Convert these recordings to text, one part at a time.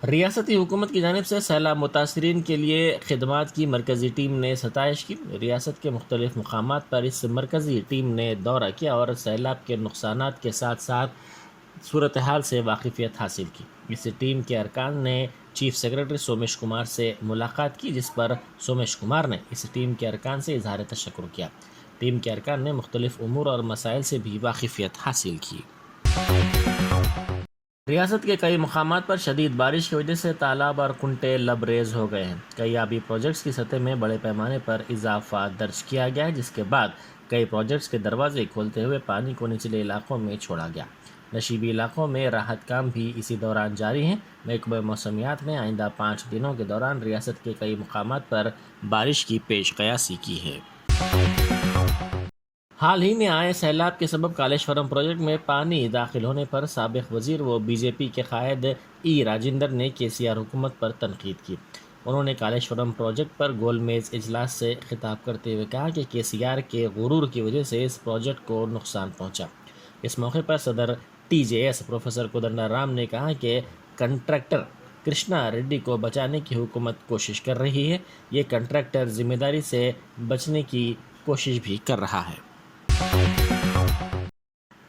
ریاستی حکومت کی جانب سے سیلاب متاثرین کے لیے خدمات کی مرکزی ٹیم نے ستائش کی۔ ریاست کے مختلف مقامات پر اس مرکزی ٹیم نے دورہ کیا اور سیلاب کے نقصانات کے ساتھ ساتھ صورتحال سے واقفیت حاصل کی۔ اس ٹیم کے ارکان نے چیف سیکرٹری سومیش کمار سے ملاقات کی، جس پر سومیش کمار نے اس ٹیم کے ارکان سے اظہار تشکر کیا۔ ٹیم کے ارکان نے مختلف امور اور مسائل سے بھی واقفیت حاصل کی۔ ریاست کے کئی مقامات پر شدید بارش کی وجہ سے تالاب اور کنٹے لبریز ہو گئے ہیں۔ کئی آبی پروجیکٹس کی سطح میں بڑے پیمانے پر اضافہ درج کیا گیا ہے، جس کے بعد کئی پروجیکٹس کے دروازے کھولتے ہوئے پانی کو نچلے علاقوں میں چھوڑا گیا۔ نشیبی علاقوں میں راحت کام بھی اسی دوران جاری ہیں۔ محکمہ موسمیات نے آئندہ 5 دنوں کے دوران ریاست کے کئی مقامات پر بارش کی پیش قیاسی کی ہے۔ حال ہی میں آئے سیلاب کے سبب کالیشورم پروجیکٹ میں پانی داخل ہونے پر سابق وزیر و بی جے پی کے قائد ای راجندر نے KCR حکومت پر تنقید کی۔ انہوں نے کالیشورم پروجیکٹ پر گول میز اجلاس سے خطاب کرتے ہوئے کہا کہ KCR کے غرور کی وجہ سے اس پروجیکٹ کو نقصان پہنچا۔ اس موقع پر صدر TJS پروفیسر کودنڈا رام نے کہا کہ کنٹریکٹر کرشنا ریڈی کو بچانے کی حکومت کوشش کر رہی ہے۔ یہ کنٹریکٹر ذمہ داری سے بچنے کی کوشش بھی کر رہا ہے۔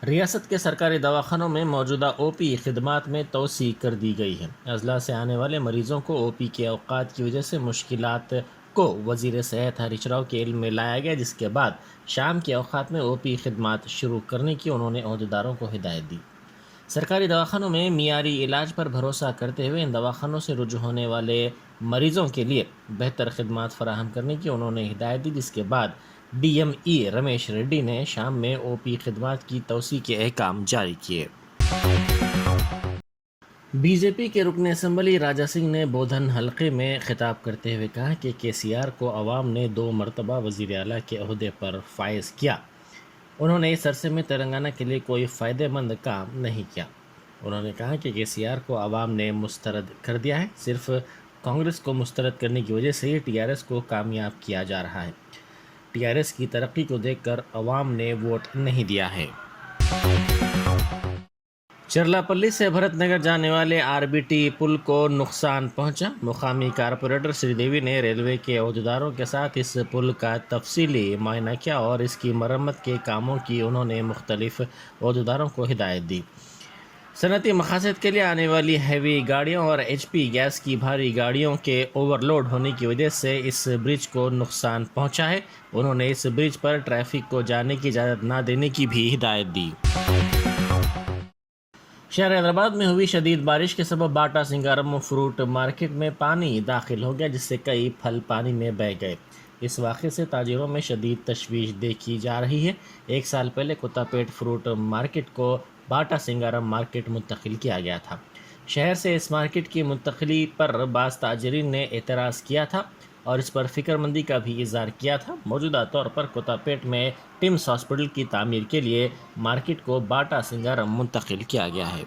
ریاست کے سرکاری دواخانوں میں موجودہ OP خدمات میں توسیع کر دی گئی ہے۔ اضلاع سے آنے والے مریضوں کو OP کے اوقات کی وجہ سے مشکلات کو وزیر صحت ہریش راؤ کے علم میں لایا گیا، جس کے بعد شام کے اوقات میں OP خدمات شروع کرنے کی انہوں نے عہدیداروں کو ہدایت دی۔ سرکاری دواخانوں میں معیاری علاج پر بھروسہ کرتے ہوئے ان دواخانوں سے رجوع ہونے والے مریضوں کے لیے بہتر خدمات فراہم کرنے کی انہوں نے ہدایت دی، جس کے بعد DME رمیش ریڈی نے شام میں OP خدمات کی توسیع کے احکام جاری کیے۔ BJP کے رکن اسمبلی راجا سنگھ نے بودھن حلقے میں خطاب کرتے ہوئے کہا کہ KCR کو عوام نے 2 مرتبہ وزیر اعلیٰ کے عہدے پر فائز کیا۔ انہوں نے اس عرصے میں تلنگانہ کے لیے کوئی فائدہ مند کام نہیں کیا۔ انہوں نے کہا کہ KCR کو عوام نے مسترد کر دیا ہے۔ صرف کانگریس کو مسترد کرنے کی وجہ سے TRS کو کامیاب کیا جا رہا ہے۔ TRS کی ترقی کو دیکھ کر عوام نے ووٹ نہیں دیا ہے۔ چرلاپلی سے بھرت نگر جانے والے RBT پل کو نقصان پہنچا۔ مقامی کارپوریٹر سری دیوی نے ریلوے کے عہدیداروں کے ساتھ اس پل کا تفصیلی معائنہ کیا اور اس کی مرمت کے کاموں کی انہوں نے مختلف عہدیداروں کو ہدایت دی۔ صنعتی مقاصد کے لیے آنے والی ہیوی گاڑیوں اور HP گیس کی بھاری گاڑیوں کے اوور لوڈ ہونے کی وجہ سے اس برج کو نقصان پہنچا ہے۔ انہوں نے اس برج پر ٹریفک کو جانے کی اجازت نہ دینے کی بھی ہدایت دی۔ شہر حیدرآباد میں ہوئی شدید بارش کے سبب باٹا سنگارم فروٹ مارکیٹ میں پانی داخل ہو گیا، جس سے کئی پھل پانی میں بہہ گئے۔ اس واقعے سے تاجروں میں شدید تشویش دیکھی جا رہی ہے۔ 1 سال پہلے کتاپیٹ فروٹ مارکیٹ کو باٹا سنگارم مارکیٹ منتقل کیا گیا تھا۔ شہر سے اس مارکیٹ کی منتقلی پر بعض تاجرین نے اعتراض کیا تھا اور اس پر فکر مندی کا بھی اظہار کیا تھا۔ موجودہ طور پر کتاپیٹ میں ٹمس ہاسپٹل کی تعمیر کے لیے مارکیٹ کو باٹا سنگارم منتقل کیا گیا ہے۔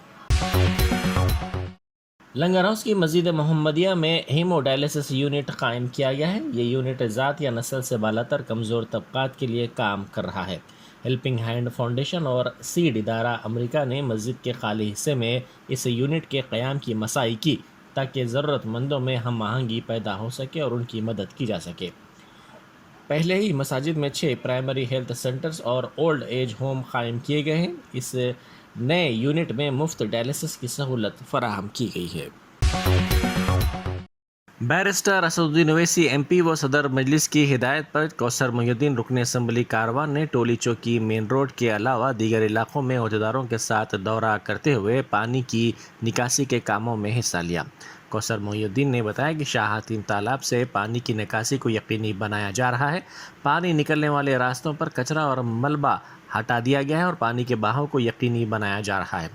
لنگر ہاؤس کی مسجد محمدیہ میں ہیمو ڈائلسس یونٹ قائم کیا گیا ہے۔ یہ یونٹ ذات یا نسل سے بالاتر کمزور طبقات کے لیے کام کر رہا ہے۔ ہیلپنگ ہینڈ فاؤنڈیشن اور سیڈ ادارہ امریکہ نے مسجد کے خالی حصے میں اس یونٹ کے قیام کی مساعی کی تاکہ ضرورت مندوں میں ہم آہنگی پیدا ہو سکے اور ان کی مدد کی جا سکے۔ پہلے ہی مساجد میں 6 پرائمری ہیلتھ سینٹرز اور اولڈ ایج ہوم قائم کیے گئے ہیں۔ اس نئے یونٹ میں مفت ڈائلسس کی سہولت فراہم کی گئی ہے۔ بیرسٹر اسدالدین اویسی MP و صدر مجلس کی ہدایت پر کوثر محی الدین رکن اسمبلی کاروان نے ٹولی چوکی مین روڈ کے علاوہ دیگر علاقوں میں عہدیداروں کے ساتھ دورہ کرتے ہوئے پانی کی نکاسی کے کاموں میں حصہ لیا۔ کوثر محی الدین نے بتایا کہ شاہ حتیم تالاب سے پانی کی نکاسی کو یقینی بنایا جا رہا ہے۔ پانی نکلنے والے راستوں پر کچرا اور ملبہ ہٹا دیا گیا ہے اور پانی کے بہاؤ کو یقینی بنایا جا رہا ہے۔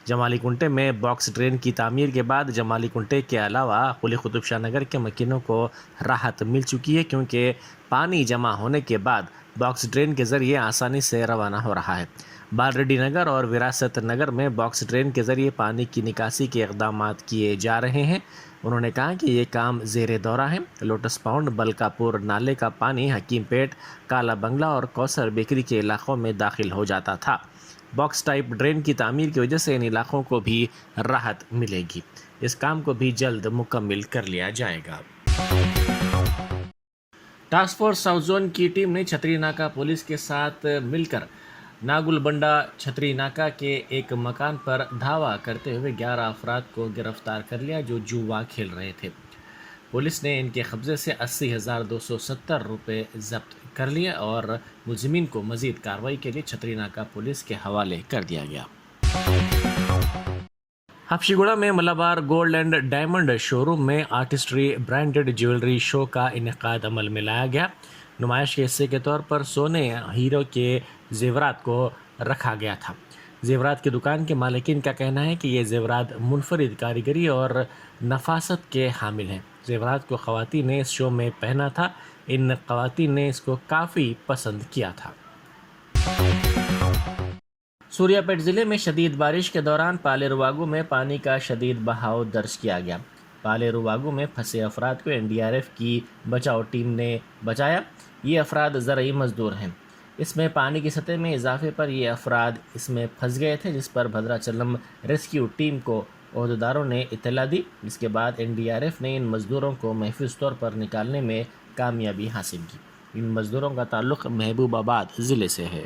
جمالی کنٹے میں باکس ڈرین کی تعمیر کے بعد جمالی کنٹے کے علاوہ قلی قطب شاہ نگر کے مکینوں کو راحت مل چکی ہے، کیونکہ پانی جمع ہونے کے بعد باکس ڈرین کے ذریعے آسانی سے روانہ ہو رہا ہے۔ بال ریڈی نگر اور وراثت نگر میں باکس ڈرین کے ذریعے پانی کی نکاسی کے اقدامات کیے جا رہے ہیں۔ انہوں نے کہا کہ یہ کام زیر دورہ ہے۔ لوٹس پاؤنڈ، بلکاپور نالے کا پانی حکیم پیٹ، کالا بنگلہ اور کوثر بیکری کے علاقوں میں داخل ہو جاتا تھا۔ باکس ٹائپ ڈرین کی تعمیر کی وجہ سے ان علاقوں کو بھی راحت ملے گی۔ اس کام کو بھی جلد مکمل کر لیا جائے گا۔ ٹاسک فورس ساؤتھ زون کی ٹیم نے چھتری ناکہ پولیس کے ساتھ مل کر ناگلبنڈا چھتری ناکہ کے ایک مکان پر دھاوا کرتے ہوئے 11 افراد کو گرفتار کر لیا جو جوا کھیل رہے تھے۔ پولیس نے ان کے قبضے سے 80,270 روپے ضبط کر لیے اور ملزمین کو مزید کارروائی کے لیے چھتری ناکہ پولیس کے حوالے کر دیا گیا۔ ہفشی گوڑا میں ملابار گولڈ اینڈ ڈائمنڈ شو روم میں آرٹسٹری برانڈڈ جیولری شو کا انعقاد عمل میں لایا گیا۔ نمائش کے حصے کے طور پر سونے ہیرو کے زیورات کو رکھا گیا تھا۔ زیورات کی دکان کے مالکین کا کہنا ہے کہ یہ زیورات منفرد کاریگری اور نفاست کے حامل ہیں۔ زیورات کو خواتین نے اس شو میں پہنا تھا۔ ان خواتین نے اس کو کافی پسند کیا تھا۔ سوریا پیٹ ضلع میں شدید بارش کے دوران پالے رواگو میں پانی کا شدید بہاؤ درج کیا گیا۔ پالے رواگو میں پھنسے افراد کو NDRF کی بچاؤ ٹیم نے بچایا۔ یہ افراد زرعی مزدور ہیں۔ اس میں پانی کی سطح میں اضافے پر یہ افراد اس میں پھنس گئے تھے، جس پر بھدراچلم ریسکیو ٹیم کو عہدیداروں نے اطلاع دی۔ اس کے بعد NDRF نے ان مزدوروں کو محفوظ طور پر نکالنے میں کامیابی حاصل کی۔ ان مزدوروں کا تعلق محبوب آباد ضلع سے ہے۔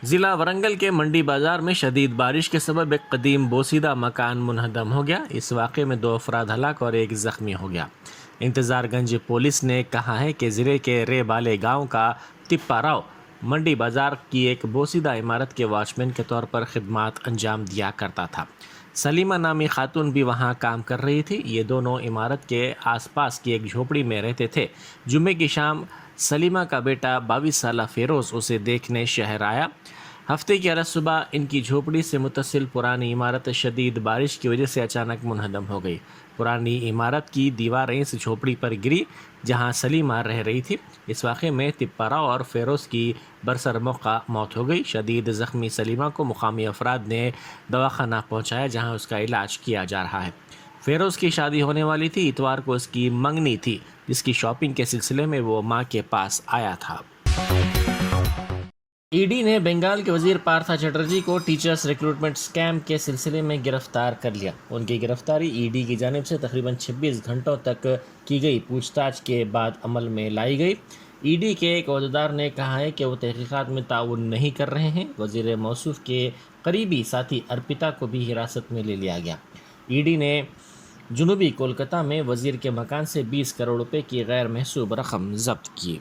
ضلع ورنگل کے منڈی بازار میں شدید بارش کے سبب ایک قدیم بوسیدہ مکان منہدم ہو گیا۔ اس واقعے میں 2 افراد ہلاک اور 1 زخمی ہو گیا۔ انتظار گنج پولیس نے کہا ہے کہ ضلع کے رے بالے گاؤں کا تپا راؤ منڈی بازار کی ایک بوسیدہ عمارت کے واچ مین کے طور پر خدمات انجام دیا کرتا تھا۔ سلیمہ نامی خاتون بھی وہاں کام کر رہی تھی۔ یہ دونوں عمارت کے آس پاس کی ایک جھوپڑی میں رہتے تھے۔ جمعے کی شام سلیمہ کا بیٹا 22 سالہ فیروز اسے دیکھنے شہر آیا۔ ہفتے کی الگ صبح ان کی جھوپڑی سے متصل پرانی عمارت شدید بارش کی وجہ سے اچانک منہدم ہو گئی۔ پرانی عمارت کی دیواریں اس جھوپڑی پر گری جہاں سلیمہ رہ رہی تھی۔ اس واقعے میں تپارا اور فیروز کی برسر موقع موت ہو گئی۔ شدید زخمی سلیمہ کو مقامی افراد نے دواخانہ پہنچایا جہاں اس کا علاج کیا جا رہا ہے۔ فیروز کی شادی ہونے والی تھی۔ اتوار کو اس کی منگنی تھی جس کی شاپنگ کے سلسلے میں وہ ماں کے پاس آیا تھا۔ ED نے بنگال کے وزیر پارتھا چٹرجی کو ٹیچرز ریکروٹمنٹ اسکیم کے سلسلے میں گرفتار کر لیا۔ ان کی گرفتاری ED کی جانب سے تقریباً 26 گھنٹوں تک کی گئی پوچھ تاچھ کے بعد عمل میں لائی گئی۔ ED کے ایک عہدیدار نے کہا ہے کہ وہ تحقیقات میں تعاون نہیں کر رہے ہیں۔ وزیر موصوف کے قریبی ساتھی ارپتا کو بھی حراست میں لے لیا گیا۔ ED نے جنوبی کولکتہ میں وزیر کے مکان سے 20 کروڑ روپے کی غیر محسوب رقم ضبط کی۔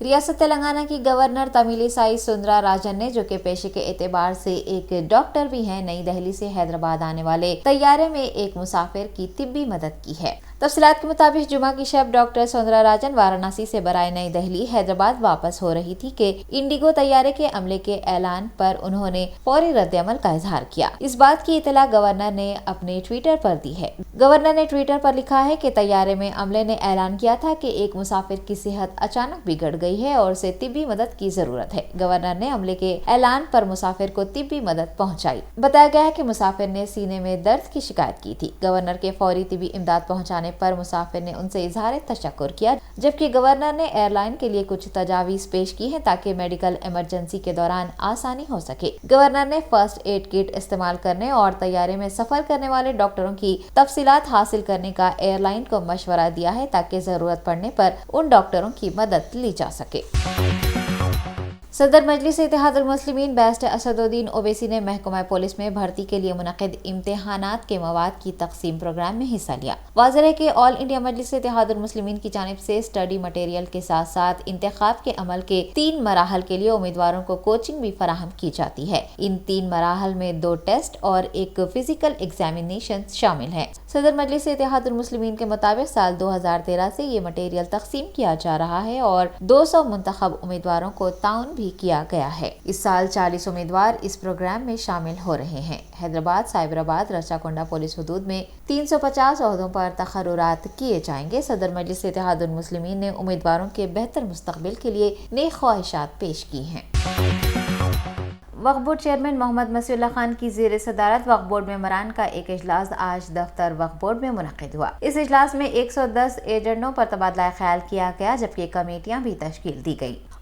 ریاست تلنگانہ کی گورنر تمیلی سائی سندرا راجن نے، جو کہ پیشے کے اعتبار سے ایک ڈاکٹر بھی ہیں، نئی دہلی سے حیدرآباد آنے والے طیارے میں ایک مسافر کی طبی مدد کی ہے۔ تفصیلات کے مطابق جمعہ کی شب ڈاکٹر سندرا راجن وارانسی سے برائے نئی دہلی حیدرآباد واپس ہو رہی تھی کہ انڈیگو طیارے کے عملے کے اعلان پر انہوں نے فوری رد عمل کا اظہار کیا۔ اس بات کی اطلاع گورنر نے اپنے ٹویٹر پر دی ہے۔ گورنر نے ٹویٹر پر لکھا ہے کہ طیارے میں عملے نے اعلان کیا تھا کہ ایک مسافر کی صحت اچانک بگڑ گئی ہے اور اسے طبی مدد کی ضرورت ہے۔ گورنر نے عملے کے اعلان پر مسافر کو طبی مدد پہنچائی۔ بتایا گیا ہے کہ مسافر نے سینے میں درد کی شکایت کی تھی۔ گورنر کے فوری طبی امداد پہنچانے پر مسافر نے ان سے اظہار تشکر کیا، جبکہ گورنر نے ایئر لائن کے لیے کچھ تجاویز پیش کی ہیں تاکہ میڈیکل ایمرجنسی کے دوران آسانی ہو سکے۔ گورنر نے فرسٹ ایڈ کٹ استعمال کرنے اور طیارے میں سفر کرنے والے ڈاکٹروں کی تفصیلات حاصل کرنے کا ایئر لائن کو مشورہ دیا ہے تاکہ ضرورت پڑنے پر ان ڈاکٹروں کی مدد لی جا سکے۔ صدر مجلس اتحاد المسلمین بیرسٹر اسد الدین اویسی نے محکمہ پولیس میں بھرتی کے لیے منعقد امتحانات کے مواد کی تقسیم پروگرام میں حصہ لیا۔ واضح ہے کہ آل انڈیا مجلس اتحاد المسلمین کی جانب سے اسٹڈی مٹیریل کے ساتھ ساتھ انتخاب کے عمل کے 3 مراحل کے لیے امیدواروں کو کوچنگ بھی فراہم کی جاتی ہے۔ ان 3 مراحل میں 2 ٹیسٹ اور ایک فزیکل ایگزامینیشن شامل ہیں۔ صدر مجلس اتحاد المسلمین کے مطابق سال 2013 سے یہ مٹیریل تقسیم کیا جا رہا ہے اور 200 منتخب امیدواروں کو تعاون بھی کیا گیا ہے۔ اس سال 40 امیدوار اس پروگرام میں شامل ہو رہے ہیں۔ حیدرآباد، سائبرآباد، رچاکنڈا پولیس حدود میں 350 عہدوں پر تقررات کیے جائیں گے۔ صدر مجلس اتحاد المسلمین نے امیدواروں کے بہتر مستقبل کے لیے نیک خواہشات پیش کی ہیں۔ وقف بورڈ چیئرمین محمد مسیح اللہ خان کی زیر صدارت وقف بورڈ ممبران کا ایک اجلاس آج دفتر وقف بورڈ میں منعقد ہوا۔ اس اجلاس میں 110 ایجنڈوں پر تبادلہ خیال کیا گیا، جبکہ کمیٹیاں بھی تشکیل دی گئی۔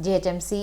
GHMC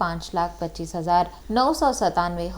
5,25,997